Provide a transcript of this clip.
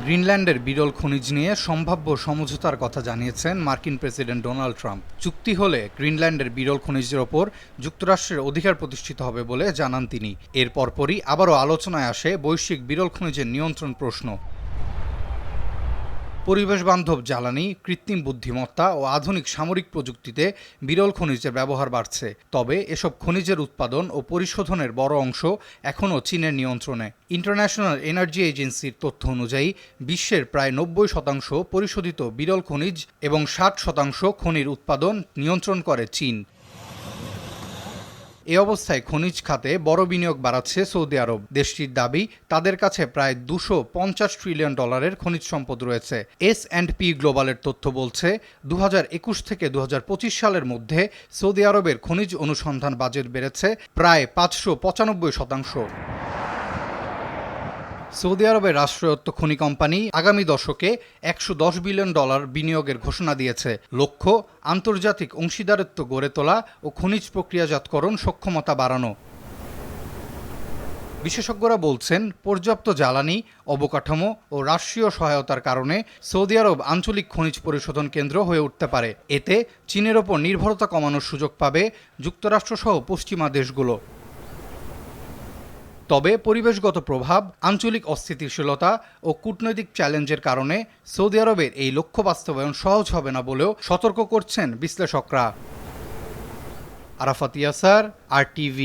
গ্রিনল্যান্ডের বিরল খনিজ নিয়ে সম্ভাব্য সমঝোতার কথা জানিয়েছেন মার্কিন প্রেসিডেন্ট ডোনাল্ড ট্রাম্প। চুক্তি হলে গ্রিনল্যান্ডের বিরল খনিজের ওপর যুক্তরাষ্ট্রের অধিকার প্রতিষ্ঠিত হবে বলে জানান তিনি। এর পরপরই আবারও আলোচনায় আসে বৈশ্বিক বিরল খনিজের নিয়ন্ত্রণ প্রশ্ন। পরিবেশবান্ধব জ্বালানি, কৃত্রিম বুদ্ধিমত্তা ও আধুনিক সামরিক প্রযুক্তিতে বিরল খনিজের ব্যবহার বাড়ছে। তবে এসব খনিজের উৎপাদন ও পরিশোধনের বড় অংশ এখনও চীনের নিয়ন্ত্রণে। ইন্টারন্যাশনাল এনার্জি এজেন্সির তথ্য অনুযায়ী বিশ্বের প্রায় ৯০% পরিশোধিত বিরল খনিজ এবং ৬০% খনির উৎপাদন নিয়ন্ত্রণ করে চীন। এ অবস্থায় খনিজ খাতে বড় বিনিয়োগ বাড়াচ্ছে সৌদি আরব। দেশটির দাবি, তাদের কাছে প্রায় $২৫০ ট্রিলিয়ন খনিজ সম্পদ রয়েছে। S&P গ্লোবালের তথ্য বলছে ২০২১ থেকে ২০২৫ সালের মধ্যে সৌদি আরবের খনিজ অনুসন্ধান বাজেট বেড়েছে প্রায় ৫৯৫%। সৌদি আরবের রাষ্ট্রায়ত্ত খনি কোম্পানি আগামী দশকে $১১০ বিলিয়ন বিনিয়োগের ঘোষণা দিয়েছে। লক্ষ্য আন্তর্জাতিক অংশীদারত্ব গড়ে তোলা ও খনিজ প্রক্রিয়াজাতকরণ সক্ষমতা বাড়ানো। বিশেষজ্ঞরা বলছেন, পর্যাপ্ত জ্বালানি, অবকাঠামো ও রাষ্ট্রীয় সহায়তার কারণে সৌদি আরব আঞ্চলিক খনিজ পরিশোধন কেন্দ্র হয়ে উঠতে পারে। এতে চীনের ওপর নির্ভরতা কমানোর সুযোগ পাবে যুক্তরাষ্ট্রসহ পশ্চিমা দেশগুলো। তবে পরিবেশগত প্রভাব, আঞ্চলিক অস্থিতিশীলতা ও কূটনৈতিক চ্যালেঞ্জের কারণে সৌদি আরবের এই লক্ষ্য বাস্তবায়ন সহজ হবে না বলেও সতর্ক করছেন বিশ্লেষকরা। আরাফাত ইয়াসার, RTV।